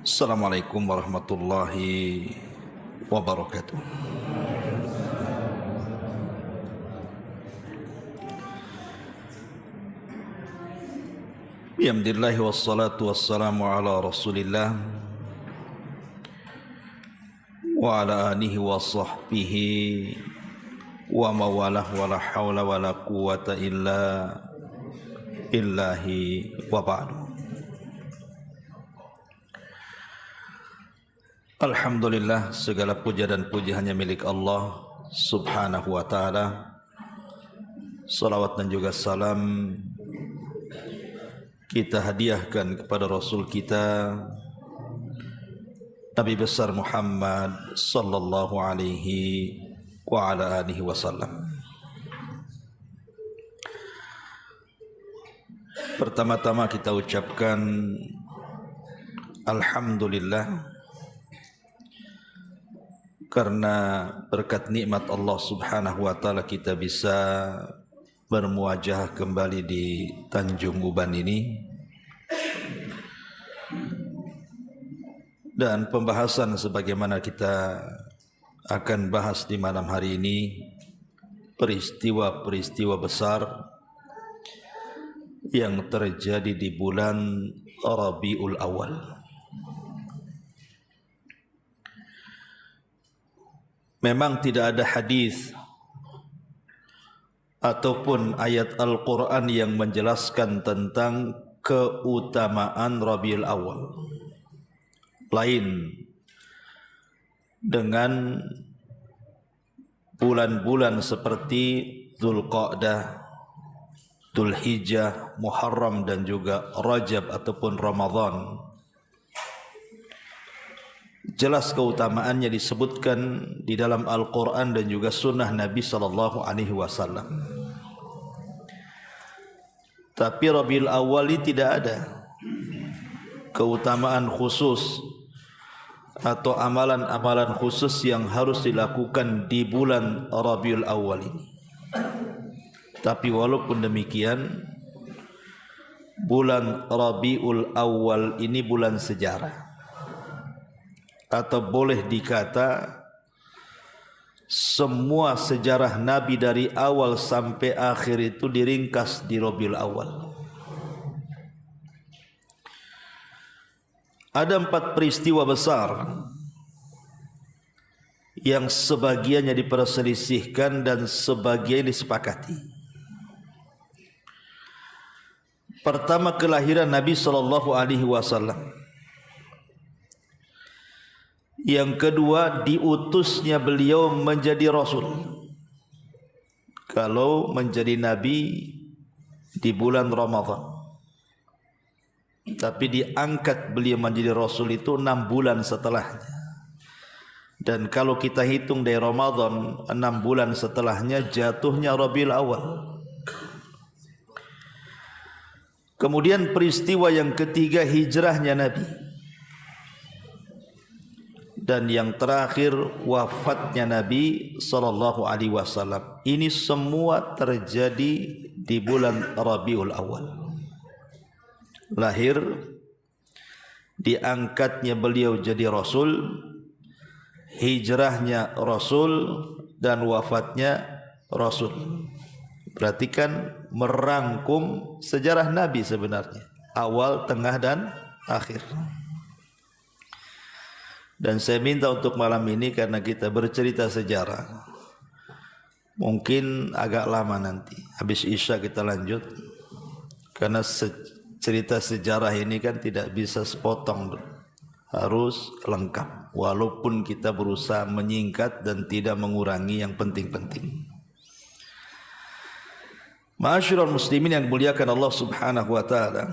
Assalamualaikum warahmatullahi wabarakatuh. Bihamdillahi wassalatu wassalamu ala rasulillah wa ala alihi wa sahbihi wa mawalah wa la hawla wa la quwata illa billahi wa ba'du. Alhamdulillah, segala puja dan puji hanya milik Allah subhanahu wa ta'ala. Salawat dan juga salam kita hadiahkan kepada Rasul kita Nabi besar Muhammad sallallahu alaihi wa ala alihi wasallam. Pertama-tama kita ucapkan Alhamdulillah, karena berkat nikmat Allah subhanahu wa ta'ala kita bisa bermuajah kembali di Tanjung Uban ini. Dan pembahasan sebagaimana kita akan bahas di malam hari ini, peristiwa-peristiwa besar yang terjadi di bulan Rabiul Awal. Memang tidak ada hadis ataupun ayat Al-Quran yang menjelaskan tentang keutamaan Rabiul Awal, lain dengan bulan-bulan seperti Dzulqa'dah, Dzulhijjah, Muharram dan juga Rajab ataupun Ramadan. Jelas keutamaannya disebutkan di dalam Al-Quran dan juga sunnah Nabi sallallahu alaihi wasallam. Tapi Rabiul Awal ini tidak ada keutamaan khusus atau amalan-amalan khusus yang harus dilakukan di bulan Rabiul Awal ini. Tapi walaupun demikian, bulan Rabiul Awal ini bulan sejarah, atau boleh dikata semua sejarah Nabi dari awal sampai akhir itu diringkas di Rabiul Awal. Ada 4 peristiwa besar yang sebagiannya diperselisihkan dan sebagian disepakati. Pertama, kelahiran Nabi sallallahu alaihi wasallam. Yang kedua, diutusnya beliau menjadi Rasul. Kalau menjadi Nabi di bulan Ramadan, tapi diangkat beliau menjadi Rasul itu 6 bulan setelahnya. Dan kalau kita hitung dari Ramadan, 6 bulan setelahnya jatuhnya Rabiul Awal. Kemudian peristiwa yang ketiga, hijrahnya Nabi. Dan yang terakhir, wafatnya Nabi sallallahu alaihi wasallam. Ini semua terjadi di bulan Rabiul Awal. Lahir, diangkatnya beliau jadi Rasul, hijrahnya Rasul, dan wafatnya Rasul. Berarti kan merangkum sejarah Nabi sebenarnya, awal, tengah, dan akhir. Dan saya minta untuk malam ini, karena kita bercerita sejarah, mungkin agak lama nanti, habis Isya kita lanjut. Karena cerita sejarah ini kan tidak bisa sepotong, harus lengkap. Walaupun kita berusaha menyingkat dan tidak mengurangi yang penting-penting. Ma'asyiral muslimin yang muliakan Allah subhanahu wa ta'ala.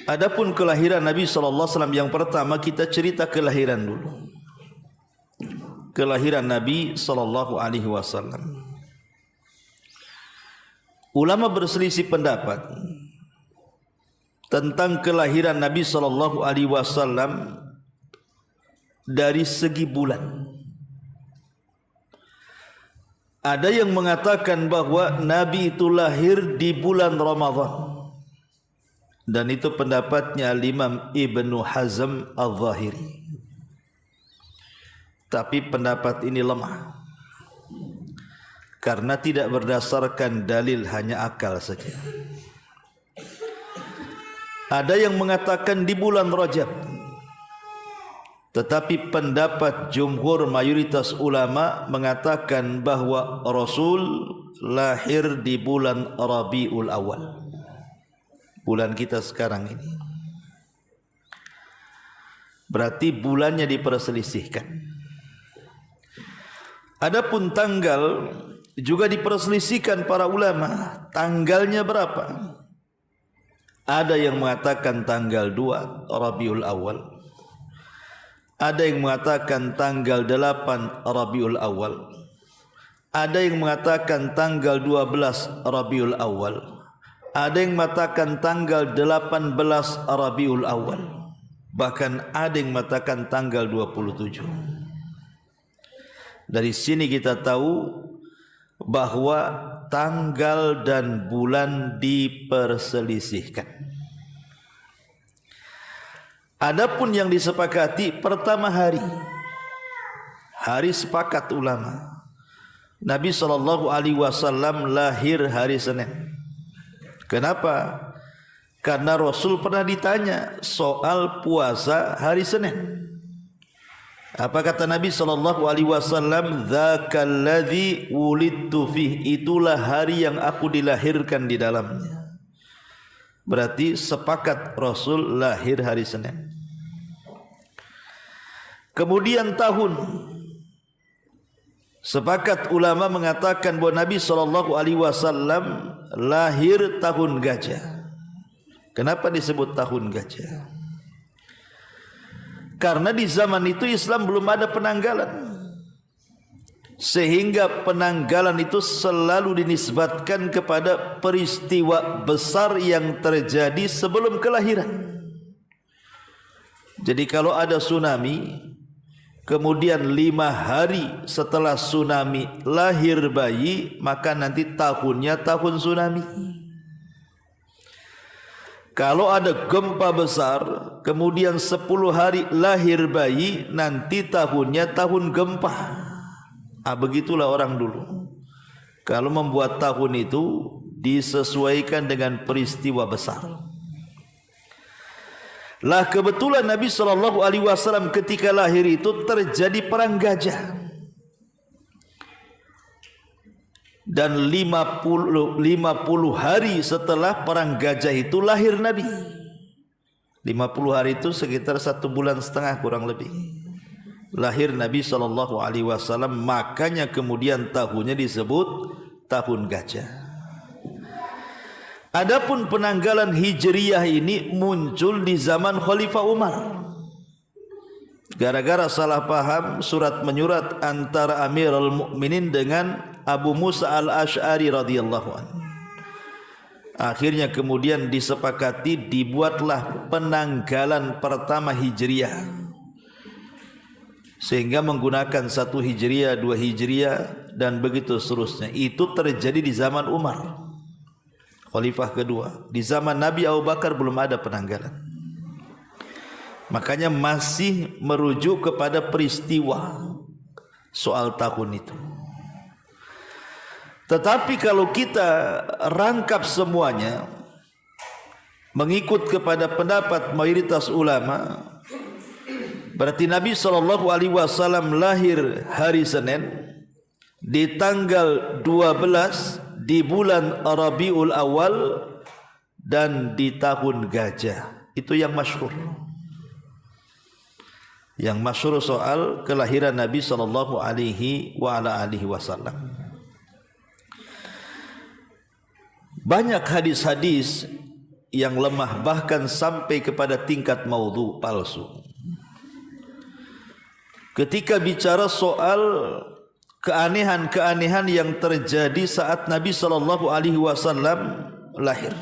Adapun kelahiran Nabi sallallahu alaihi wasallam, yang pertama kita cerita kelahiran dulu. Kelahiran Nabi sallallahu alaihi wasallam. Ulama berselisih pendapat tentang kelahiran Nabi sallallahu alaihi wasallam dari segi bulan. Ada yang mengatakan bahwa Nabi itu lahir di bulan Ramadan. dan itu pendapatnya Imam Ibnu Hazm Al-Zahiri. Tapi pendapat ini lemah karena tidak berdasarkan dalil, hanya akal saja. Ada yang mengatakan di bulan Rajab, tetapi pendapat jumhur mayoritas ulama mengatakan bahwa Rasul lahir di bulan Rabiul Awal, bulan kita sekarang ini. Berarti bulannya diperselisihkan. Adapun tanggal juga diperselisihkan para ulama, tanggalnya berapa? Ada yang mengatakan tanggal 2 Rabiul Awal, ada yang mengatakan tanggal 8 Rabiul Awal, ada yang mengatakan tanggal 12 Rabiul Awal, ada yang mengatakan tanggal 18 Rabiul Awal, bahkan ada yang mengatakan tanggal 27. Dari sini kita tahu bahwa tanggal dan bulan diperselisihkan. Adapun yang disepakati pertama hari sepakat ulama. Nabi SAW lahir hari Senin. Kenapa? Karena Rasul pernah ditanya soal puasa hari Senin. Apa kata Nabi SAW? Dzakalladzi wulidtu fih, itulah hari yang aku dilahirkan di dalamnya. Berarti sepakat Rasul lahir hari Senin. Kemudian tahun, sepakat ulama mengatakan bahwa Nabi SAW lahir tahun gajah. Kenapa disebut tahun gajah? Karena di zaman itu Islam belum ada penanggalan, sehingga penanggalan itu selalu dinisbatkan kepada peristiwa besar yang terjadi sebelum kelahiran. Jadi kalau ada tsunami, kemudian 5 hari setelah tsunami lahir bayi, maka nanti tahunnya tahun tsunami. Kalau ada gempa besar, kemudian 10 hari lahir bayi, nanti tahunnya tahun gempa. Begitulah orang dulu. Kalau membuat tahun itu disesuaikan dengan peristiwa besar. Lah kebetulan Nabi SAW ketika lahir itu terjadi perang gajah. Dan 50 hari setelah perang gajah itu lahir Nabi. 50 hari itu sekitar 1,5 bulan kurang lebih. Lahir Nabi SAW, makanya kemudian tahunnya disebut tahun gajah. Adapun penanggalan Hijriyah ini muncul di zaman Khalifah Umar. Gara-gara salah paham surat menyurat antara Amirul Mukminin dengan Abu Musa al-Ash'ari radhiyallahu anhu. Akhirnya kemudian disepakati dibuatlah penanggalan pertama Hijriyah, sehingga menggunakan 1 Hijriyah, 2 Hijriyah dan begitu seterusnya. Itu terjadi di zaman Umar, Khalifah kedua. Di zaman Nabi Abu Bakar belum ada penanggalan. Makanya masih merujuk kepada peristiwa soal tahun itu. Tetapi kalau kita rangkap semuanya mengikut kepada pendapat mayoritas ulama, berarti Nabi SAW lahir hari Senin di tanggal 12 di bulan Rabiul Awal dan di tahun gajah. Itu yang masyhur. Yang masyhur soal kelahiran Nabi SAW. Banyak hadis-hadis yang lemah, bahkan sampai kepada tingkat maudhu, palsu. Ketika bicara soal keanehan-keanehan yang terjadi saat Nabi SAW lahir.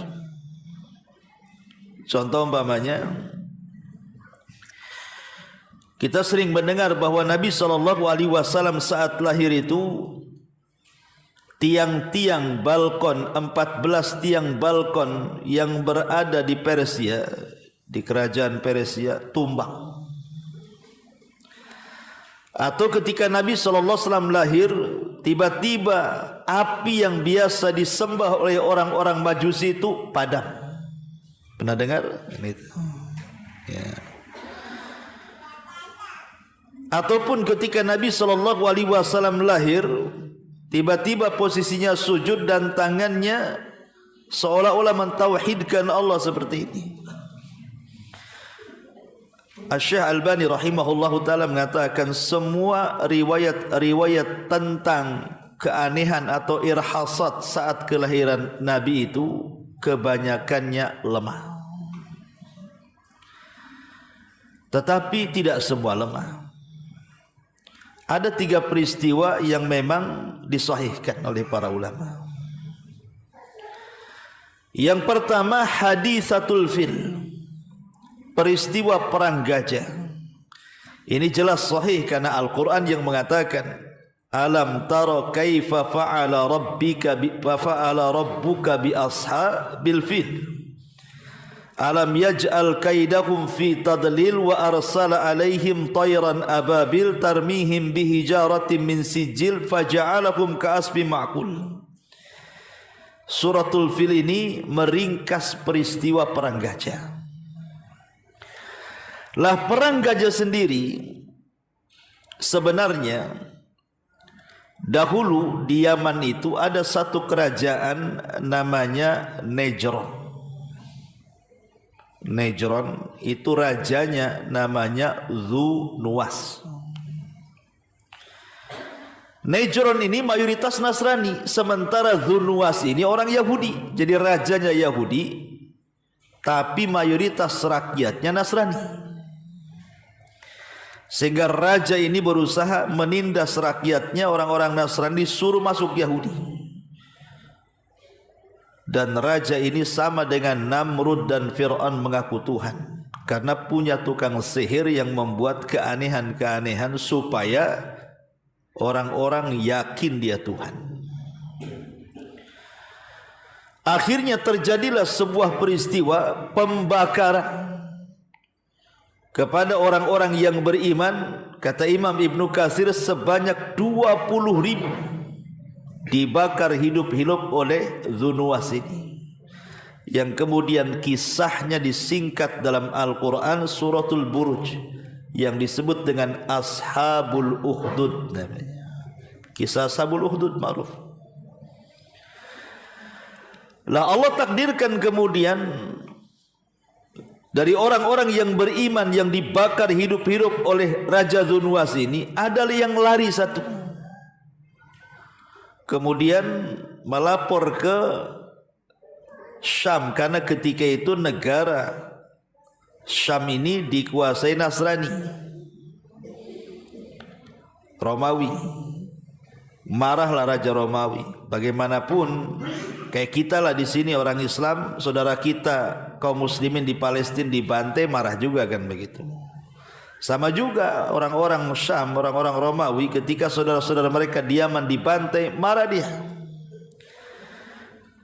Contoh umpamanya, kita sering mendengar bahwa Nabi SAW saat lahir itu tiang-tiang balkon, 14 tiang balkon yang berada di Persia, di kerajaan Persia, tumbang. Atau ketika Nabi SAW lahir, tiba-tiba api yang biasa disembah oleh orang-orang Majusi itu padam. Pernah dengar? Ya. Ataupun ketika Nabi SAW lahir, tiba-tiba posisinya sujud dan tangannya seolah-olah mentauhidkan Allah seperti ini. Syekh Albani rahimahullahu ta'ala mengatakan semua riwayat-riwayat tentang keanehan atau irhasat saat kelahiran Nabi itu kebanyakannya lemah. Tetapi tidak semua lemah. Ada 3 peristiwa yang memang disahihkan oleh para ulama. Yang pertama, hadisatul fil, peristiwa perang gajah. Ini jelas sahih karena Al-Quran yang mengatakan, alam tara kaifa fa'ala rabbuka bi ashabil fil alam yaj'al kaidahum fi tadlil wa arsala alaihim tayran ababil tarmihim bihijaratin min sijil faja'alahum ka'asfi ma'kul. Suratul Fil ini meringkas peristiwa perang gajah. Lah perang gajah sendiri sebenarnya dahulu di Yaman itu ada satu kerajaan namanya Nejron. Nejron itu rajanya namanya Dzu-Nuwas. Nejron ini mayoritas Nasrani, sementara Dzu-Nuwas ini orang Yahudi. Jadi rajanya Yahudi, tapi mayoritas rakyatnya Nasrani. Sehingga raja ini berusaha menindas rakyatnya orang-orang Nasrani, suruh masuk Yahudi. Dan raja ini sama dengan Namrud dan Fir'aun mengaku Tuhan, karena punya tukang sihir yang membuat keanehan-keanehan supaya orang-orang yakin dia Tuhan. Akhirnya terjadilah sebuah peristiwa pembakaran kepada orang-orang yang beriman. Kata Imam Ibnu Katsir sebanyak 20.000 dibakar hidup-hidup oleh Dzu-Nuwas ini, yang kemudian kisahnya disingkat dalam Al-Quran suratul Buruj yang disebut dengan Ashabul Ukhdud namanya. Kisah Ashabul Ukhdud ma'ruf. Lah Allah takdirkan kemudian dari orang-orang yang beriman yang dibakar hidup-hidup oleh Raja Dzu-Nuwas ini, ada yang lari satu, kemudian melapor ke Syam, karena ketika itu negara Syam ini dikuasai Nasrani, Romawi. Marahlah Raja Romawi. Bagaimanapun kayak kita lah di sini orang Islam, saudara kita kaum muslimin di Palestina dibantai, marah juga kan begitu. Sama juga orang-orang Syam, orang-orang Romawi, ketika saudara-saudara mereka di Yaman dibantai, marah dia.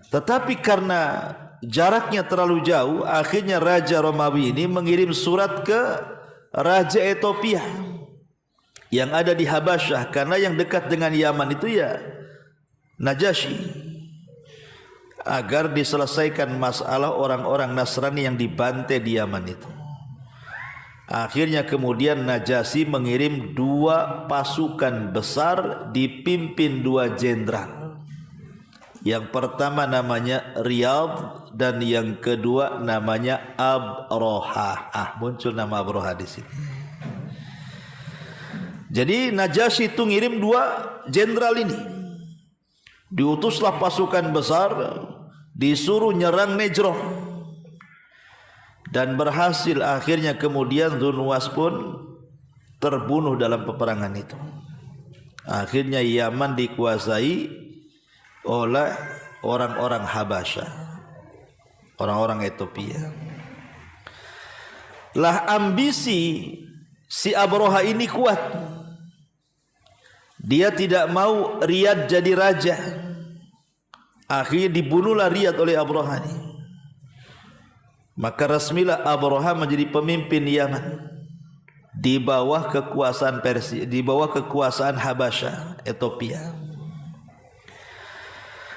Tetapi karena jaraknya terlalu jauh, akhirnya Raja Romawi ini mengirim surat ke Raja Ethiopia yang ada di Habasyah, karena yang dekat dengan Yaman itu ya Najasyi, agar diselesaikan masalah orang-orang Nasrani yang dibantai di Yaman itu. Akhirnya kemudian Najasyi mengirim 2 pasukan besar dipimpin 2 jenderal. Yang pertama namanya Riyadh dan yang kedua namanya Abroha. Muncul nama Abroha di sini. Jadi Najasyi itu ngirim 2 jenderal ini. Diutuslah pasukan besar, disuruh nyerang Nejron. Dan berhasil. Akhirnya kemudian Dzu-Nuwas pun terbunuh dalam peperangan itu. Akhirnya Yaman dikuasai oleh orang-orang Habasyah, orang-orang Ethiopia. Lah ambisi si Abroha ini kuat. Dia tidak mau Riyadh jadi raja. Akhirnya dibunuhlah Riyadh oleh Abraha ini. Maka resmilah Abraha menjadi pemimpin Yaman di bawah kekuasaan Persia, di bawah kekuasaan Habasyah, Ethiopia.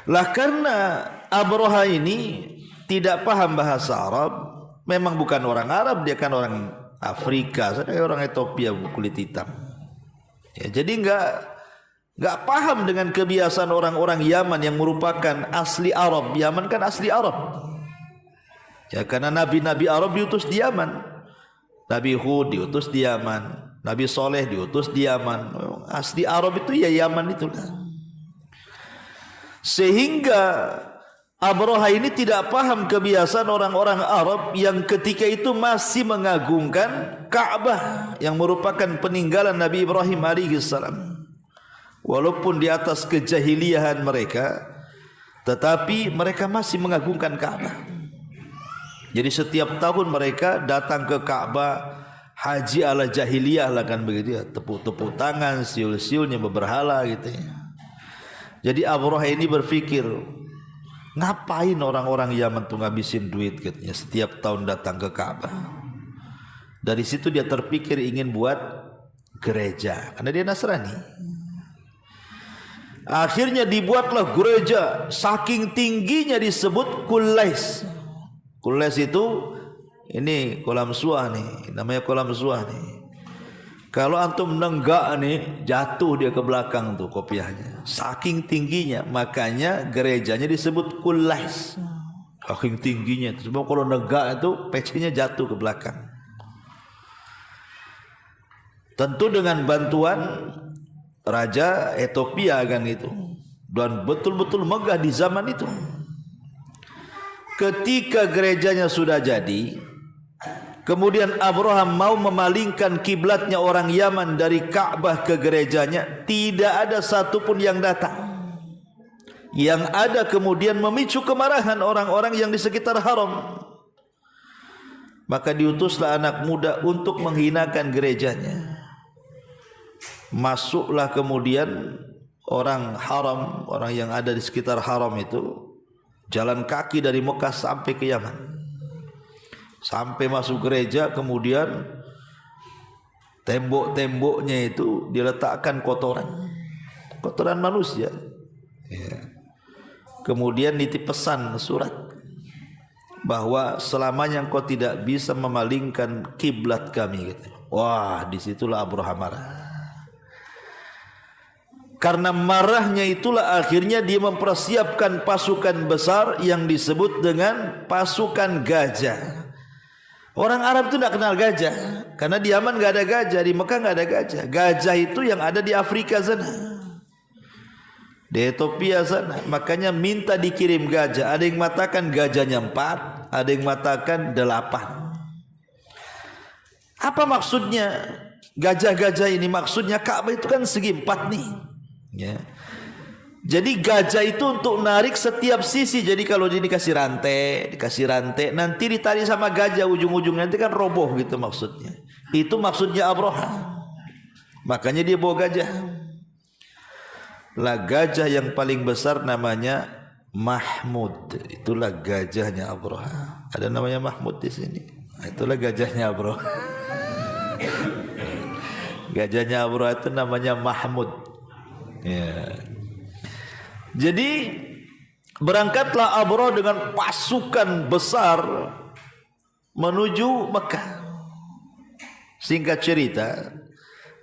Lah karena Abraha ini tidak paham bahasa Arab, memang bukan orang Arab, dia kan orang Afrika, orang Ethiopia kulit hitam. Ya, jadi enggak paham dengan kebiasaan orang-orang Yaman yang merupakan asli Arab. Yaman kan asli Arab. Ya, karena nabi-nabi Arab diutus di Yaman. Nabi Hud diutus di Yaman, Nabi Soleh diutus di Yaman. Asli Arab itu ya Yaman itulah. Sehingga Abraha ini tidak paham kebiasaan orang-orang Arab yang ketika itu masih mengagungkan Ka'bah yang merupakan peninggalan Nabi Ibrahim alaihissalam. Walaupun di atas kejahiliahan mereka, tetapi mereka masih mengagungkan Ka'bah. Jadi setiap tahun mereka datang ke Ka'bah, haji ala jahiliyah lah kan begitu ya, tepuk-tepuk tangan, siul-siulnya berhala gitu ya. Jadi Abraha ini berpikir, ngapain orang-orang Yaman tuh ngabisin duit gitu ya, setiap tahun datang ke Ka'bah. Dari situ dia terpikir ingin buat gereja, karena dia Nasrani. Akhirnya dibuatlah gereja, saking tingginya disebut Qulais. Qulais itu ini kolam suah nih, namanya kolam suah nih. Kalau antum nenggak nih, jatuh dia ke belakang tuh kopiahnya. Saking tingginya, makanya gerejanya disebut Qulais. Saking tingginya, sebab kalau nenggak itu pecinya jatuh ke belakang. Tentu dengan bantuan Raja Ethiopia kan itu, dan betul-betul megah di zaman itu. Ketika gerejanya sudah jadi, kemudian Abraham mau memalingkan kiblatnya orang Yaman dari Ka'bah ke gerejanya, tidak ada satupun yang datang. Yang ada kemudian memicu kemarahan orang-orang yang di sekitar haram. Maka diutuslah anak muda untuk menghinakan gerejanya. Masuklah kemudian orang haram, orang yang ada di sekitar haram itu, jalan kaki dari Mekah sampai ke Yaman. Sampai masuk gereja, kemudian tembok-temboknya itu diletakkan kotoran manusia. Ya. Kemudian nitip pesan surat bahwa selamanya engkau tidak bisa memalingkan kiblat kami. Gitu. Wah, disitulah Abraham marah. Karena marahnya itulah akhirnya dia mempersiapkan pasukan besar yang disebut dengan pasukan gajah. Orang Arab itu tidak kenal gajah, karena di Yaman nggak ada gajah, di Mekah nggak ada gajah. Gajah itu yang ada di Afrika sana, di Ethiopia sana. Makanya minta dikirim gajah. Ada yang mengatakan gajahnya 4, ada yang mengatakan 8. Apa maksudnya gajah-gajah ini? Maksudnya Ka'bah itu kan segi 4 nih. Ya. Jadi gajah itu untuk narik setiap sisi. Jadi kalau dia dikasih rantai, nanti ditarik sama gajah ujung-ujungnya, nanti kan roboh gitu maksudnya. Itu maksudnya Abraham. Makanya dia bawa gajah. Lah gajah yang paling besar namanya Mahmud. Itulah gajahnya Abraham. Ada namanya Mahmud di sini. Nah, itulah gajahnya Abraham. Gajahnya Abraham itu namanya Mahmud. Ya. Jadi berangkatlah Abraham dengan pasukan besar menuju Mekah. Singkat cerita,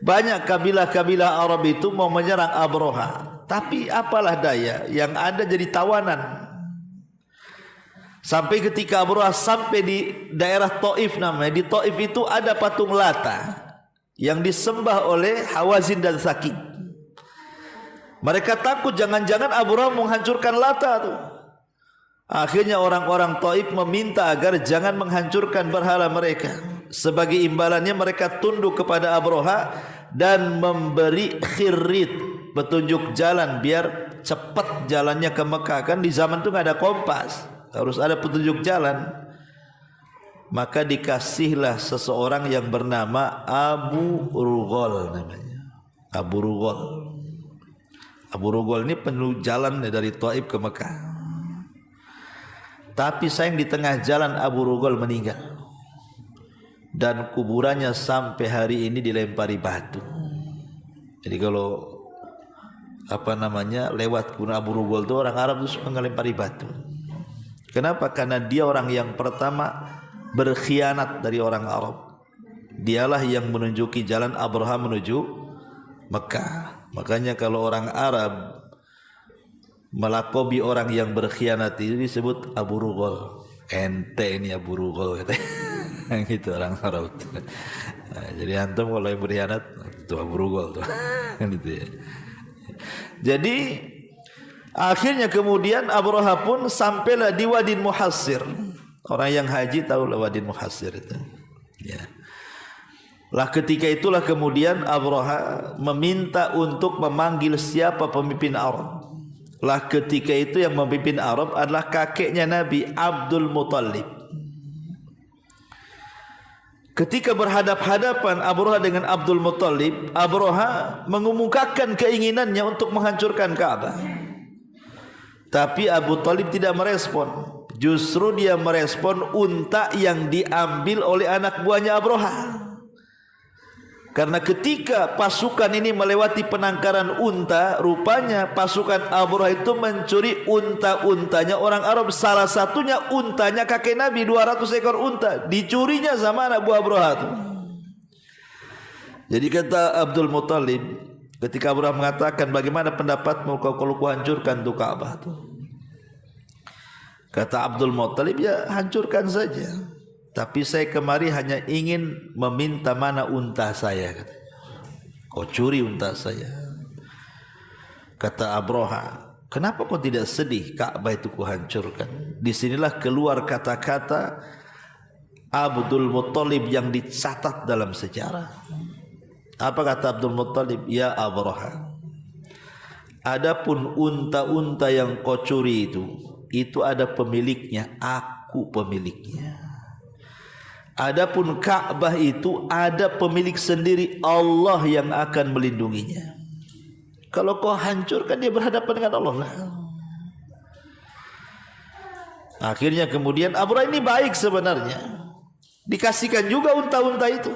banyak kabilah-kabilah Arab itu mau menyerang Abraham, tapi apalah daya, yang ada jadi tawanan. Sampai ketika Abraham sampai di daerah Taif namanya, di Taif itu ada patung Lata yang disembah oleh Hawazin dan Sakib. Mereka takut jangan-jangan Abraham menghancurkan Lata tuh. Akhirnya orang-orang Taif meminta agar jangan menghancurkan berhala mereka. Sebagai imbalannya mereka tunduk kepada Abraham dan memberi khirit, petunjuk jalan biar cepat jalannya ke Mekah. Kan di zaman itu nggak ada kompas, harus ada petunjuk jalan. Maka dikasihlah seseorang yang bernama Abu Rughal namanya. Abu Rughal. Abu Rughal ini penuh jalan dari Taif ke Mekah. Tapi sayang di tengah jalan Abu Rughal meninggal. Dan kuburannya sampai hari ini dilempari batu. Jadi kalau lewat kuburan Abu Rughal itu orang Arab itu suka ngelempari batu. Kenapa? Karena dia orang yang pertama berkhianat dari orang Arab. Dialah yang menunjuki jalan Abraha menuju Mekah. Makanya kalau orang Arab melakobi orang yang berkhianat itu disebut Abu Rughal. Ente ini Abu Rughal katanya. Gitu orang Arab. Nah, jadi antum kalau yang berkhianat itu Abu Rughal tuh. Gitu ya. Jadi akhirnya kemudian Abraha pun sampailah di Wadin Muhassir. Orang yang haji tahu lah Wadin Muhassir itu. Ya. Lah ketika itulah kemudian Abraha meminta untuk memanggil siapa pemimpin Arab. Lah ketika itu yang memimpin Arab adalah kakeknya Nabi Abdul Muttalib. Ketika berhadap-hadapan Abraha dengan Abdul Muttalib, Abraha mengemukakan keinginannya untuk menghancurkan Ka'bah. Tapi Abu Talib tidak merespon. Justru dia merespon unta yang diambil oleh anak buahnya Abraha. Karena ketika pasukan ini melewati penangkaran unta, rupanya pasukan Abraha itu mencuri unta-untanya orang Arab. Salah satunya untanya kakek Nabi, 200 ekor unta. Dicurinya sama anak buah Abraha itu. Jadi kata Abdul Muttalib, ketika Abraha mengatakan, bagaimana pendapatmu kalau ku hancurkan tu Ka'bah tu? Kata Abdul Muttalib, ya hancurkan saja. Tapi saya kemari hanya ingin meminta mana unta saya, katanya. Kau curi unta saya. Kata Abraha, kenapa kau tidak sedih Ka'bah itu kuhancurkan? Disinilah keluar kata-kata Abdul Muttalib yang dicatat dalam sejarah. Apa kata Abdul Muttalib? Ya Abraha, adapun unta-unta yang kau curi itu ada pemiliknya, aku pemiliknya. Adapun Ka'bah itu ada pemilik sendiri, Allah yang akan melindunginya. Kalau kau hancurkan, dia berhadapan dengan Allah lah. Akhirnya kemudian Abraha ini baik sebenarnya, dikasihkan juga unta-unta itu.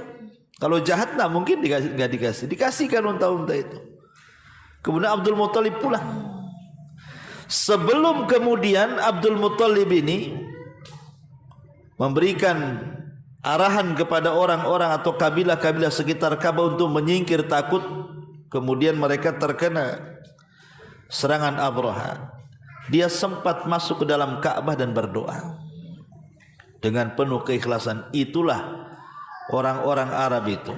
Kalau jahat nah mungkin nggak dikasih, dikasihkan unta-unta itu. Kemudian Abdul Muttalib pulang. Sebelum kemudian Abdul Muttalib ini memberikan arahan kepada orang-orang atau kabilah-kabilah sekitar Ka'bah untuk menyingkir takut, kemudian mereka terkena serangan Abraha. Dia sempat masuk ke dalam Ka'bah dan berdoa dengan penuh keikhlasan. Itulah orang-orang Arab itu,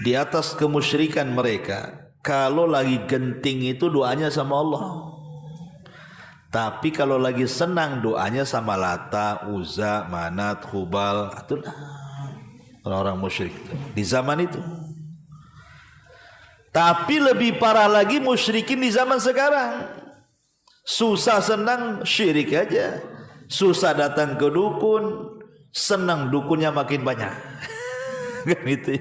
di atas kemusyrikan mereka, kalau lagi genting itu doanya sama Allah. Tapi kalau lagi senang doanya sama Lata, Uzza, Manat, Hubal. Itulah orang-orang musyrik itu di zaman itu. Tapi lebih parah lagi musyrikin di zaman sekarang. Susah senang syirik aja. Susah datang ke dukun, senang dukunnya makin banyak. Kan itu.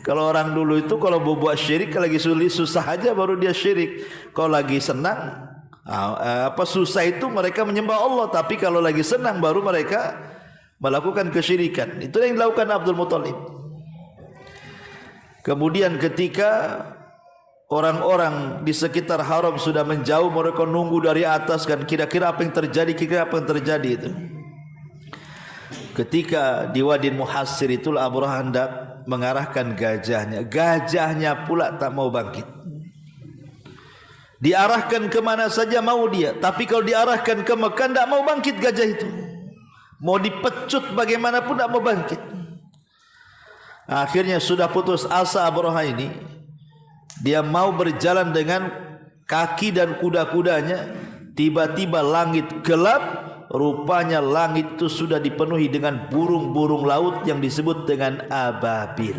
Kalau orang dulu itu kalau buat syirik lagi sulit susah aja baru dia syirik. Kalau lagi senang susah itu mereka menyembah Allah, tapi kalau lagi senang baru mereka melakukan kesyirikan. Itu yang dilakukan Abdul Muttalib. Kemudian ketika orang-orang di sekitar haram sudah menjauh, mereka nunggu dari atas kan kira-kira apa yang terjadi, itu. Ketika di Wadin Muhassir itulah Abraha hendak mengarahkan gajahnya pula tak mau bangkit. Diarahkan kemana saja mau dia, tapi kalau diarahkan ke Mekah tidak mau bangkit gajah itu. Mau dipecut bagaimanapun tidak mau bangkit. Akhirnya sudah putus asa Abraha ini. Dia mau berjalan dengan kaki dan kuda-kudanya. Tiba-tiba langit gelap. Rupanya langit itu sudah dipenuhi dengan burung-burung laut yang disebut dengan ababil.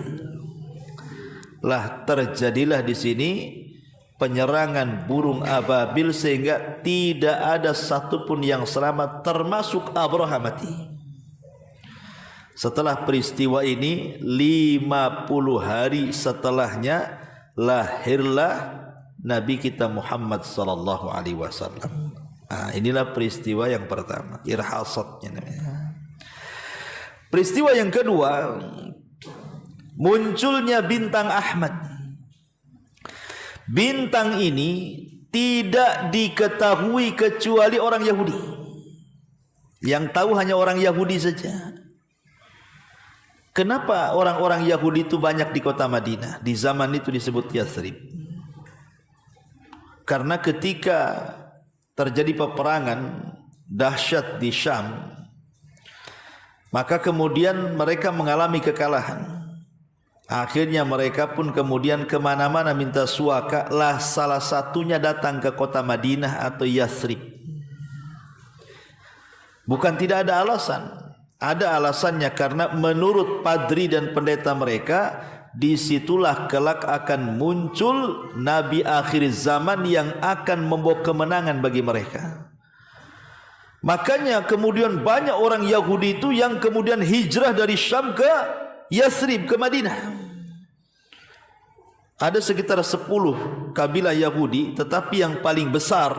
Lah terjadilah di sini penyerangan burung ababil sehingga tidak ada satupun yang selamat termasuk Abraha mati. Setelah peristiwa ini 50 hari setelahnya lahirlah Nabi kita Muhammad sallallahu alaihi wasallam. Inilah peristiwa yang pertama, irhasatnya namanya. Peristiwa yang kedua, munculnya bintang Ahmad. Bintang ini tidak diketahui kecuali orang Yahudi. Yang tahu hanya orang Yahudi saja. Kenapa orang-orang Yahudi itu banyak di kota Madinah? Di zaman itu disebut Yathrib. Karena ketika terjadi peperangan dahsyat di Syam, maka kemudian mereka mengalami kekalahan. Akhirnya mereka pun kemudian kemana-mana minta suaka. Lah salah satunya datang ke kota Madinah atau Yathrib. Bukan tidak ada alasan. Ada alasannya karena menurut padri dan pendeta mereka, disitulah kelak akan muncul Nabi akhir zaman yang akan membawa kemenangan bagi mereka. Makanya kemudian banyak orang Yahudi itu yang kemudian hijrah dari Syam ke Yathrib, ke Madinah. Ada sekitar 10 kabilah Yahudi, tetapi yang paling besar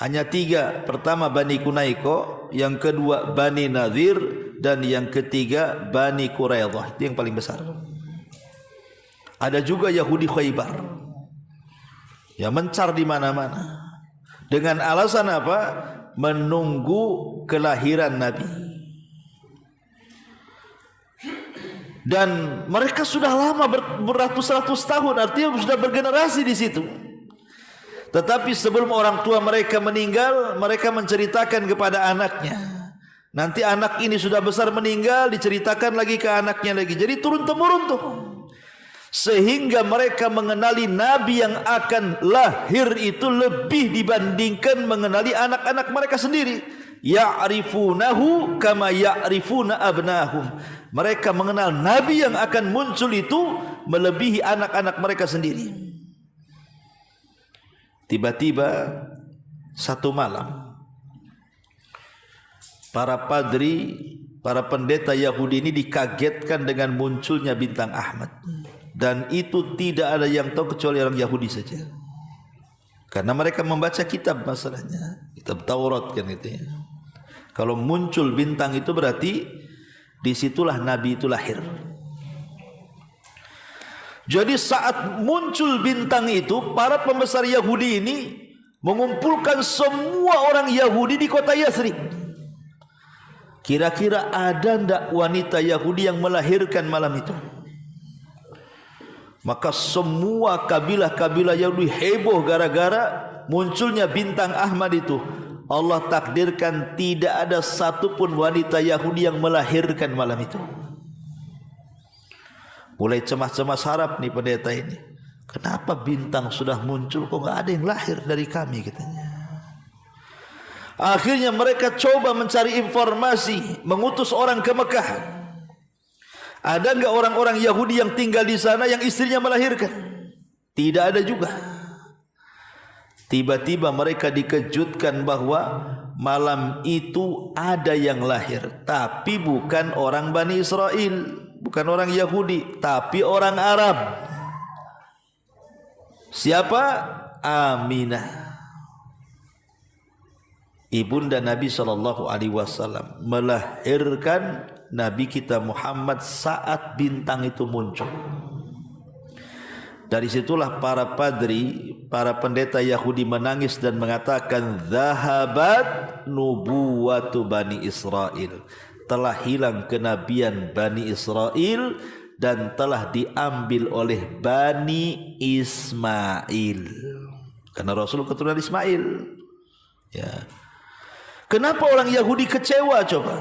hanya 3. Pertama Bani Kunaiko, yang kedua Bani Nadir, dan yang ketiga Bani Quraidah. Itu yang paling besar. Ada juga Yahudi Khaybar yang mencar di mana-mana. Dengan alasan apa? Menunggu kelahiran Nabi. Dan mereka sudah lama beratus-ratus tahun, artinya sudah bergenerasi di situ. Tetapi sebelum orang tua mereka meninggal, mereka menceritakan kepada anaknya. Nanti anak ini sudah besar meninggal, diceritakan lagi ke anaknya lagi. Jadi turun temurun tuh. Sehingga mereka mengenali Nabi yang akan lahir itu lebih dibandingkan mengenali anak-anak mereka sendiri. Ya'rifunahu kama ya'rifuna abnahum. Mereka mengenal Nabi yang akan muncul itu melebihi anak-anak mereka sendiri. Tiba-tiba satu malam, para padri, para pendeta Yahudi ini dikagetkan dengan munculnya bintang Ahmad. Dan itu tidak ada yang tahu kecuali orang Yahudi saja. Karena mereka membaca kitab masalahnya, kitab Taurat kan itu ya. Kalau muncul bintang itu berarti disitulah Nabi itu lahir. Jadi saat muncul bintang itu, para pembesar Yahudi ini mengumpulkan semua orang Yahudi di kota Yathrib. Kira-kira ada ndak wanita Yahudi yang melahirkan malam itu? Maka semua kabilah-kabilah Yahudi heboh gara-gara munculnya bintang Ahmad itu. Allah takdirkan tidak ada satupun wanita Yahudi yang melahirkan malam itu. Mulai cemas-cemas harap nih pendeta ini. Kenapa bintang sudah muncul kok nggak ada yang lahir dari kami katanya. Akhirnya mereka coba mencari informasi, mengutus orang ke Mekah. Ada enggak orang-orang Yahudi yang tinggal di sana yang istrinya melahirkan? Tidak ada juga. Tiba-tiba mereka dikejutkan bahwa malam itu ada yang lahir, tapi bukan orang Bani Israel, bukan orang Yahudi, tapi orang Arab. Siapa? Aminah, ibunda Nabi SAW, melahirkan Nabi kita Muhammad saat bintang itu muncul. Dari situlah para padri, para pendeta Yahudi menangis dan mengatakan, "Zahabat nubuwatu Bani Israel." Telah hilang kenabian Bani Israel dan telah diambil oleh Bani Ismail. Karena Rasul keturunan Ismail. Ya. Kenapa orang Yahudi kecewa coba?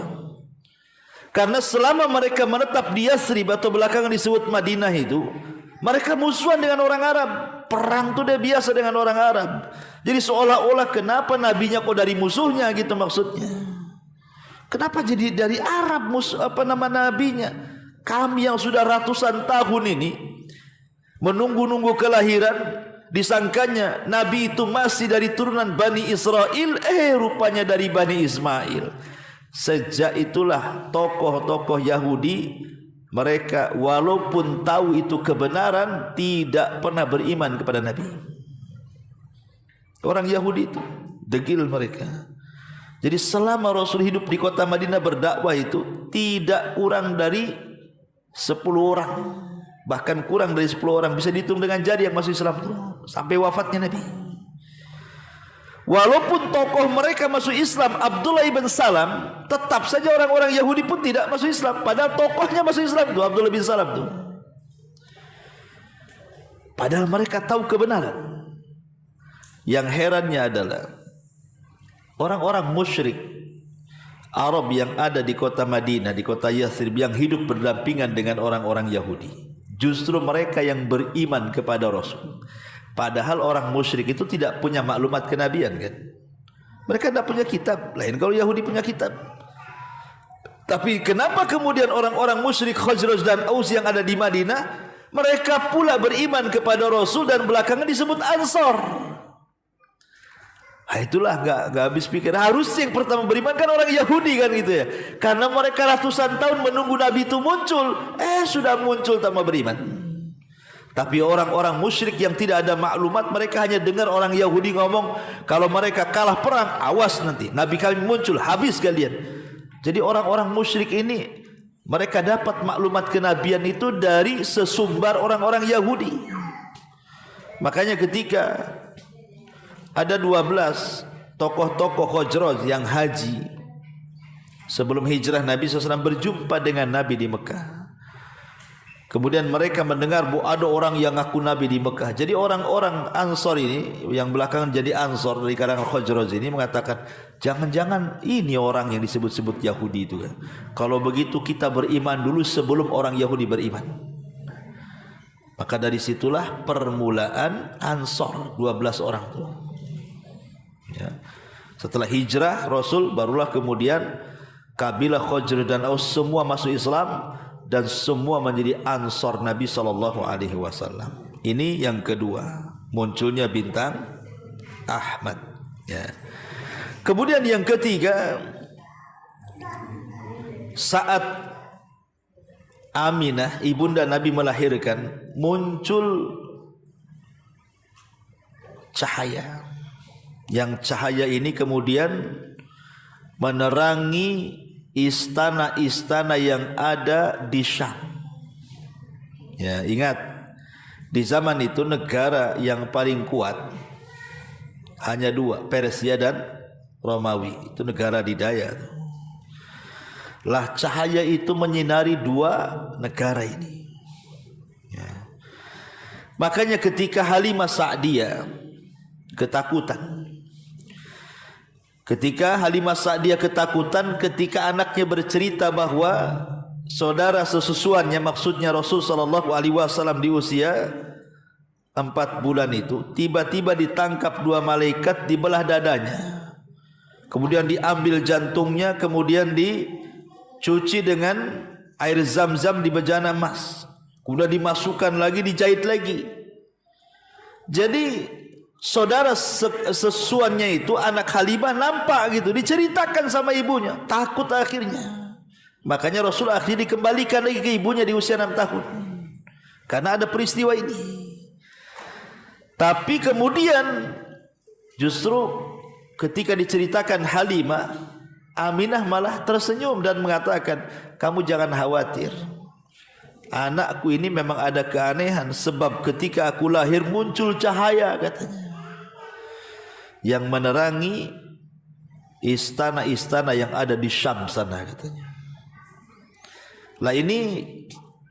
Karena selama mereka menetap di Yathrib atau belakangan disebut Madinah itu, mereka musuhan dengan orang Arab. Perang itu dia biasa dengan orang Arab. Jadi seolah-olah kenapa nabinya kok dari musuhnya gitu maksudnya. Kenapa jadi dari Arab nabinya? Kami yang sudah ratusan tahun ini menunggu-nunggu kelahiran, disangkanya nabi itu masih dari turunan Bani Israel, rupanya dari Bani Ismail. Sejak itulah tokoh-tokoh Yahudi, mereka walaupun tahu itu kebenaran, tidak pernah beriman kepada Nabi. Orang Yahudi itu degil mereka. Jadi selama Rasul hidup di kota Madinah berdakwah itu tidak kurang dari 10 orang, bahkan kurang dari 10 orang, bisa dihitung dengan jari yang masuk Islam itu sampai wafatnya Nabi. Walaupun tokoh mereka masuk Islam, Abdullah ibn Salam, tetap saja orang-orang Yahudi pun tidak masuk Islam, padahal tokohnya masuk Islam itu Abdullah bin Salam itu. Padahal mereka tahu kebenaran. Yang herannya adalah orang-orang musyrik Arab yang ada di kota Madinah, di kota Yathrib, yang hidup berdampingan dengan orang-orang Yahudi, justru mereka yang beriman kepada Rasul. Padahal orang musyrik itu tidak punya maklumat kenabian kan. Mereka tidak punya kitab, lain kalau Yahudi punya kitab. Tapi kenapa kemudian orang-orang musyrik Khazraj dan Aus yang ada di Madinah, mereka pula beriman kepada Rasul dan belakangan disebut Ansor? Nah, itulah nggak habis pikir. Harusnya yang pertama beriman kan orang Yahudi kan gitu ya. Karena mereka ratusan tahun menunggu Nabi itu muncul, sudah muncul tanpa beriman. Tapi orang-orang musyrik yang tidak ada maklumat, mereka hanya dengar orang Yahudi ngomong, kalau mereka kalah perang, awas nanti Nabi kami muncul, habis kalian. Jadi orang-orang musyrik ini, mereka dapat maklumat kenabian itu dari sesumbar orang-orang Yahudi. Makanya ketika ada 12 tokoh-tokoh Khazraj yang haji sebelum hijrah, Nabi SAW berjumpa dengan Nabi di Mekah. Kemudian mereka mendengar bahwa ada orang yang ngaku Nabi di Mekah. Jadi orang-orang Ansor ini, yang belakangan jadi Ansor dari kalangan Khazraj ini, mengatakan, jangan-jangan ini orang yang disebut-sebut Yahudi itu kan. Kalau begitu kita beriman dulu sebelum orang Yahudi beriman. Maka dari situlah permulaan Ansor, 12 orang itu. Ya. Setelah hijrah Rasul, barulah kemudian kabilah Khazraj dan Aus semua masuk Islam dan semua menjadi Ansor Nabi SAW. Ini yang kedua, munculnya bintang Ahmad. Ya. Kemudian yang ketiga, saat Aminah ibunda Nabi melahirkan, muncul cahaya. Yang cahaya ini kemudian menerangi istana-istana yang ada di Syam. Ya, ingat, di zaman itu negara yang paling kuat hanya 2, Persia dan Romawi. Itu negara didaya. Lah cahaya itu menyinari 2 negara ini. Ya. Makanya ketika Halimah Sa'diyah ketakutan, ketika ketika anaknya bercerita bahwa saudara sesusuannya, maksudnya Rasul SAW di usia 4 bulan itu, tiba-tiba ditangkap 2 malaikat, dibelah dadanya, kemudian diambil jantungnya, kemudian dicuci dengan air zam-zam di bejana emas, kemudian dimasukkan lagi, dijahit lagi. Jadi saudara sesuannya itu, anak Halimah, nampak gitu, diceritakan sama ibunya, takut akhirnya. Makanya Rasul akhirnya dikembalikan lagi ke ibunya di usia 6 tahun karena ada peristiwa ini. Tapi kemudian justru ketika diceritakan Halimah, Aminah malah tersenyum dan mengatakan, kamu jangan khawatir, anakku ini memang ada keanehan, sebab ketika aku lahir muncul cahaya, katanya, yang menerangi istana-istana yang ada di Syam sana, katanya. Lah ini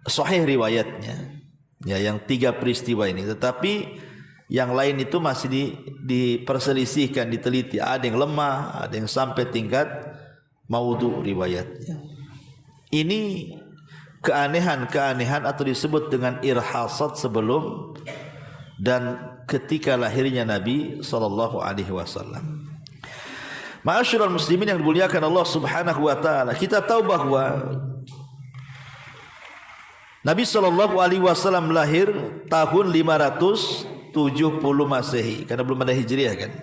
sahih riwayatnya, ya, yang 3 peristiwa ini. Tetapi yang lain itu masih diperselisihkan, diteliti. Ada yang lemah, ada yang sampai tingkat maudhu riwayatnya. Ini keanehan-keanehan atau disebut dengan irhasat sebelum dan ketika lahirnya Nabi SAW. Ma'asyiral muslimin yang dimuliakan Allah Subhanahu wa taala, kita tahu bahwa Nabi SAW lahir tahun 570 Masehi, karena belum ada Hijriah kan.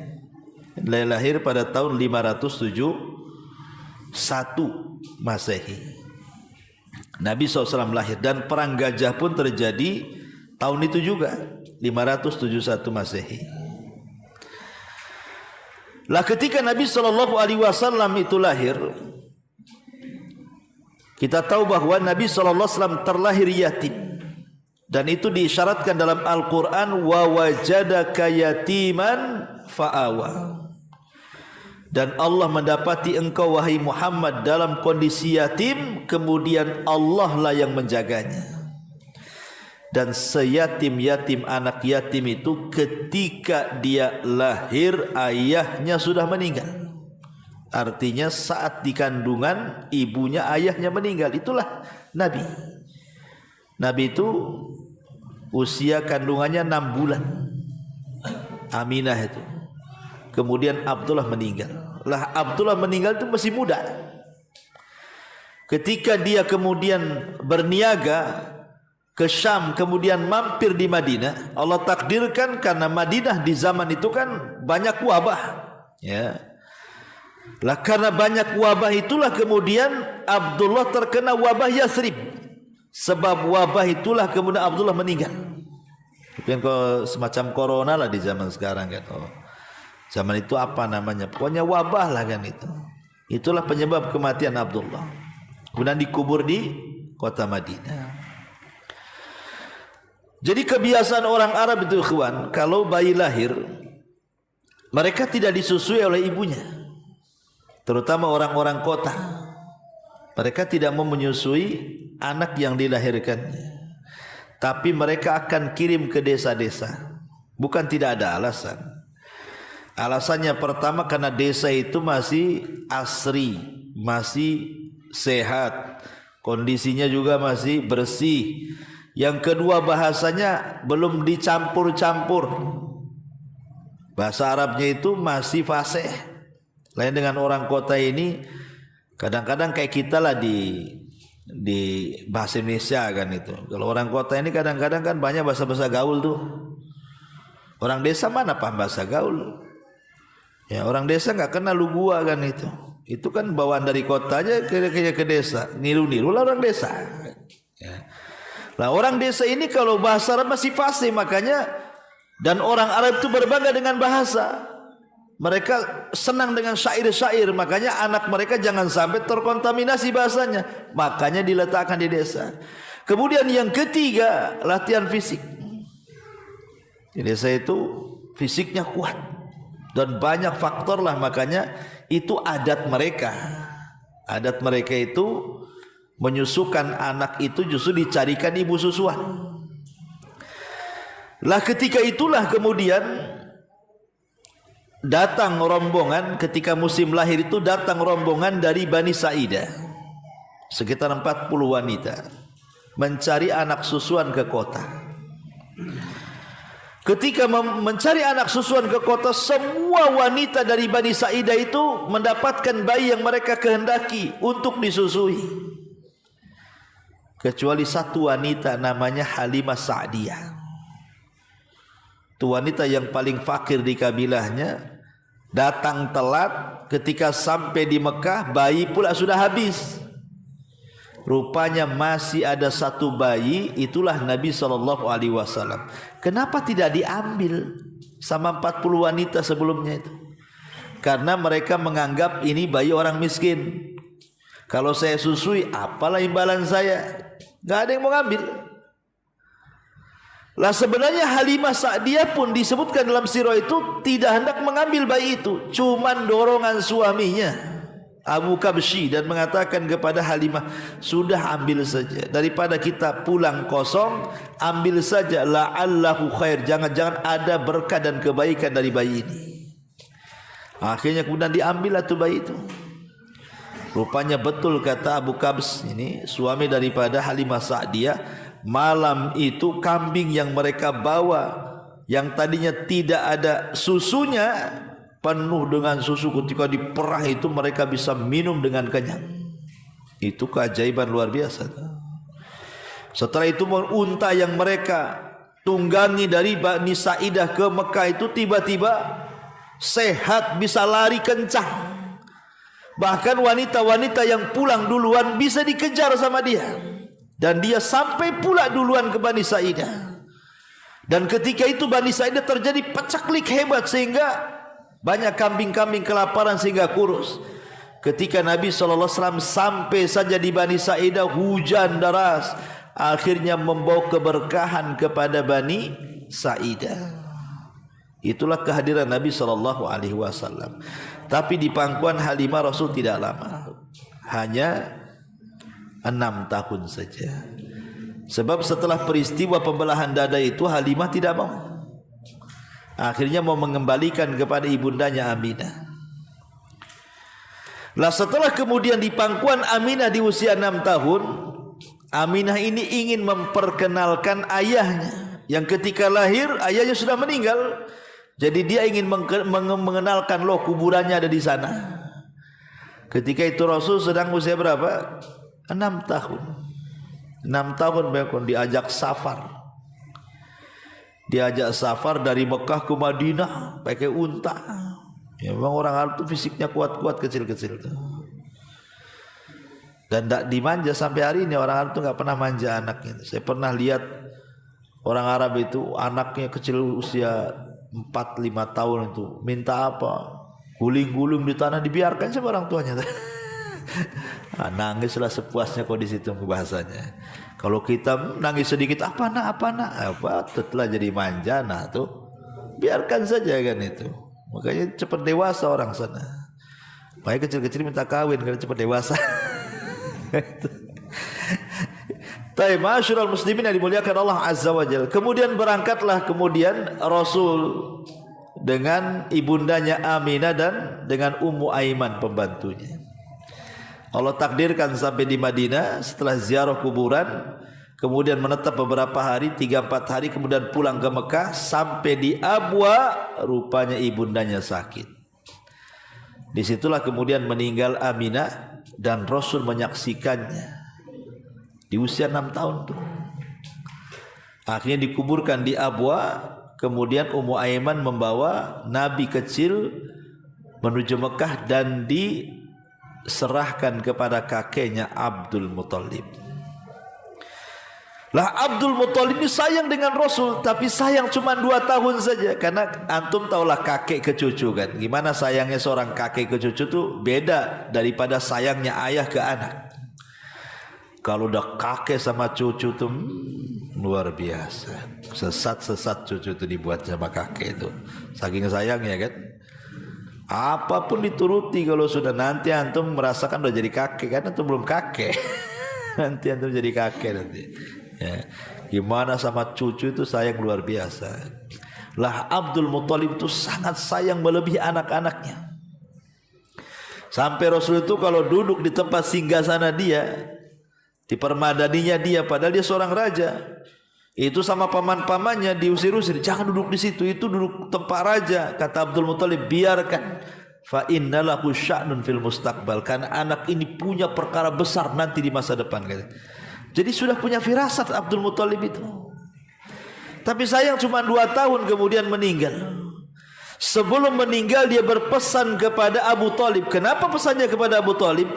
Lahir pada tahun 571 Masehi. Nabi SAW lahir, dan perang gajah pun terjadi tahun itu juga, 571 Masehi. Lah ketika Nabi SAW itu lahir, kita tahu bahwa Nabi SAW terlahir yatim. Dan itu diisyaratkan dalam Al-Quran, wa wajadaka yatiman fa'awa. Dan Allah mendapati engkau wahai Muhammad dalam kondisi yatim, kemudian Allah lah yang menjaganya. Dan seyatim-yatim, anak yatim itu ketika dia lahir ayahnya sudah meninggal. Artinya saat di kandungan ibunya ayahnya meninggal. Itulah Nabi. Nabi itu usia kandungannya 6 bulan. Aminah itu. Kemudian Abdullah meninggal. Lah Abdullah meninggal itu masih muda. Ketika dia kemudian berniaga ke Syam, kemudian mampir di Madinah, Allah takdirkan karena Madinah di zaman itu kan banyak wabah, ya. Lah karena banyak wabah itulah kemudian Abdullah terkena wabah Yathrib. Sebab wabah itulah kemudian Abdullah meninggal. Bukan semacam corona lah di zaman sekarang kan. Zaman itu apa namanya? Pokoknya wabah lah kan itu. Itulah penyebab kematian Abdullah. Kemudian dikubur di kota Madinah. Jadi kebiasaan orang Arab itu ikhwan, kalau bayi lahir mereka tidak disusui oleh ibunya. Terutama orang-orang kota. Mereka tidak mau menyusui anak yang dilahirkannya. Tapi mereka akan kirim ke desa-desa. Bukan tidak ada alasan. Alasannya pertama karena desa itu masih asri, masih sehat, kondisinya juga masih bersih. Yang kedua bahasanya belum dicampur-campur. Bahasa Arabnya itu masih fasih. Lain dengan orang kota ini, kadang-kadang kayak kita lah di bahasa Indonesia kan itu. Kalau orang kota ini kadang-kadang kan banyak bahasa-bahasa gaul tuh. Orang desa mana paham bahasa gaul? Ya, orang desa nggak kenal lu gua kan itu. Itu kan bawaan dari kota aja ke desa. Niru-niru lah orang desa. Ya. Lah orang desa ini kalau bahasa Arab masih fasih, makanya dan orang Arab itu berbangga dengan bahasa. Mereka senang dengan syair-syair, makanya anak mereka jangan sampai terkontaminasi bahasanya. Makanya diletakkan di desa. Kemudian yang ketiga, latihan fisik. Di desa itu fisiknya kuat. Dan banyak faktor lah, makanya itu adat mereka. Adat mereka itu menyusukan anak itu justru dicarikan ibu susuan. Lah ketika itulah kemudian datang rombongan, ketika musim lahir itu datang rombongan dari Bani Sa'idah. Sekitar 40 wanita mencari anak susuan ke kota. Ketika mencari anak susuan ke kota, semua wanita dari Bani Sa'idah itu mendapatkan bayi yang mereka kehendaki untuk disusui. Kecuali satu wanita namanya Halimah Sa'diyah. Itu wanita yang paling fakir di kabilahnya. Datang telat, ketika sampai di Mekah bayi pula sudah habis. Rupanya masih ada satu bayi, itulah Nabi SAW. Kenapa tidak diambil sama 40 wanita sebelumnya itu? Karena mereka menganggap ini bayi orang miskin. Kalau saya susui, apalah imbalan saya? Gak ada yang mau ngambil. Lah sebenarnya Halimah Sa'diyah pun disebutkan dalam sirah itu tidak hendak mengambil bayi itu, cuman dorongan suaminya Abu Kabsyi, dan mengatakan kepada Halimah, sudah ambil saja, daripada kita pulang kosong, ambil saja, la'allahu khair, jangan-jangan ada berkah dan kebaikan dari bayi ini. Akhirnya kemudian diambil tuh bayi itu. Rupanya betul kata Abu Kabsyi, ini suami daripada Halimah Sa'diyah, malam itu kambing yang mereka bawa yang tadinya tidak ada susunya penuh dengan susu. Ketika diperah itu mereka bisa minum dengan kenyang. Itu keajaiban luar biasa. Setelah itu unta yang mereka tunggangi dari Bani Sa'idah ke Mekah itu tiba-tiba sehat, bisa lari kencang. Bahkan wanita-wanita yang pulang duluan bisa dikejar sama dia. Dan dia sampai pula duluan ke Bani Sa'idah. Dan ketika itu Bani Sa'idah terjadi pecaklik hebat, sehingga Banyak kambing-kambing kelaparan sehingga kurus. Ketika Nabi SAW sampai saja di Bani Sa'idah, hujan deras akhirnya membawa keberkahan kepada Bani Sa'idah. Itulah kehadiran Nabi SAW. Tapi di pangkuan Halimah Rasul tidak lama, hanya 6 tahun saja. Sebab setelah peristiwa pembelahan dada itu Halimah tidak mau. Akhirnya mau mengembalikan kepada ibundanya Aminah. Lah setelah kemudian di pangkuan Aminah di usia 6 tahun, Aminah ini ingin memperkenalkan ayahnya yang ketika lahir ayahnya sudah meninggal. Jadi dia ingin mengenalkan, loh kuburannya ada di sana. Ketika itu Rasul sedang usia berapa? 6 tahun. 6 tahun mereka diajak safar. Diajak safar dari Mekah ke Madinah pakai unta. Ya, memang orang Arab itu fisiknya kuat-kuat, kecil-kecil tuh. Dan tidak dimanja sampai hari ini. Orang Arab itu nggak pernah manja anaknya. Saya pernah lihat orang Arab itu anaknya kecil usia 4-5 tahun itu minta apa, guling-guling di tanah, dibiarkan sama orang tuanya. Nangislah sepuasnya kok di situ bahasanya. Kalau kita nangis sedikit, apa nak, setelah jadi manja, nah tuh biarkan saja kan itu. Makanya cepat dewasa orang sana. Makanya kecil-kecil minta kawin karena cepat dewasa. Taib ma'asyiral muslimin yang dimuliakan Allah Azza wa Jalla. Kemudian berangkatlah Rasul dengan ibundanya Aminah dan dengan Ummu Aiman pembantunya. Allah takdirkan sampai di Madinah setelah ziarah kuburan, kemudian menetap beberapa hari, 3-4 hari, kemudian pulang ke Mekah. Sampai di Abwa, rupanya ibundanya sakit. Disitulah kemudian meninggal Aminah dan Rasul menyaksikannya di usia 6 tahun tuh. Akhirnya dikuburkan di Abwa. Kemudian Ummu Aiman membawa Nabi kecil menuju Mekah dan diserahkan kepada kakeknya Abdul Muthalib. Lah Abdul Muthalib ini sayang dengan Rasul, tapi sayang cuma 2 tahun saja. Karena antum tahulah kakek ke cucu kan. Gimana sayangnya seorang kakek ke cucu tuh beda daripada sayangnya ayah ke anak. Kalau udah kakek sama cucu tuh luar biasa. Sesat-sesat cucu itu dibuat sama kakek itu. Saking sayangnya kan. Apapun dituruti kalau sudah. Nanti antum merasakan udah jadi kakek kan, antum belum kakek. Nanti antum jadi kakek nanti. Ya. Gimana sama cucu itu sayang luar biasa. Lah Abdul Muthalib itu sangat sayang melebihi anak-anaknya. Sampai Rasul itu kalau duduk di tempat singgasana dia, dipermadaninya dia, padahal dia seorang raja, itu sama paman-pamannya diusir-usir, jangan duduk di situ, itu duduk tempat raja. Kata Abdul Muthalib, biarkan, fa innalahu sya'nun fil mustaqbal, karena anak ini punya perkara besar nanti di masa depan. Jadi sudah punya firasat Abdul Muthalib itu. Tapi sayang cuma 2 tahun kemudian meninggal. Sebelum meninggal dia berpesan kepada Abu Talib. Kenapa pesannya kepada Abu Talib?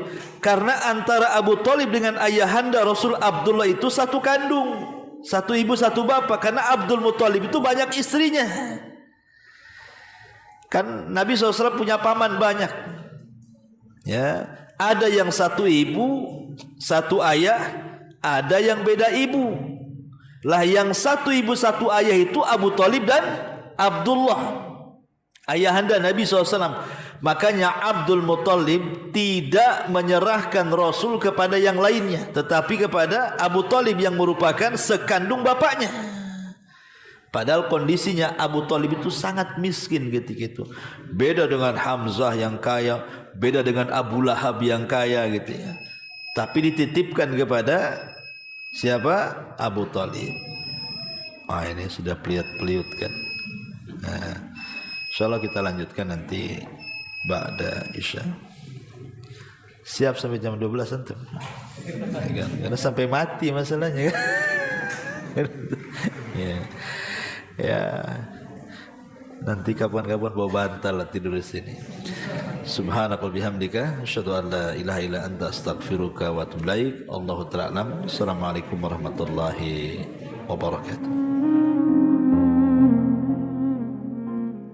Karena antara Abu Talib dengan ayahanda Rasul Abdullah itu satu kandung, satu ibu satu bapak. Karena Abdul Muthalib itu banyak istrinya. Kan Nabi SAW punya paman banyak. Ya, ada yang satu ibu, satu ayah, ada yang beda ibu. Lah yang satu ibu satu ayah itu Abu Talib dan Abdullah, ayahanda Nabi SAW. Makanya Abdul Muthalib tidak menyerahkan Rasul kepada yang lainnya, tetapi kepada Abu Talib yang merupakan sekandung bapaknya. Padahal kondisinya Abu Talib itu sangat miskin ketika itu. Beda dengan Hamzah yang kaya, beda dengan Abu Lahab yang kaya gitu ya. Tapi dititipkan kepada siapa? Abu Talib. Ini sudah peliut-peliut kan. Nah, insyaallah kita lanjutkan nanti ba'da Isya. Siap sampai jam 12 antum. Karena sampai mati masalahnya kan. Ya. Nanti kapan-kapan bawa bantal tidur di sini. Subhanaka bihamdika asyhadu an la ilaha illa anta astaghfiruka wa atubu ilaik. Allahu ta'ala. Assalamualaikum warahmatullahi wabarakatuh.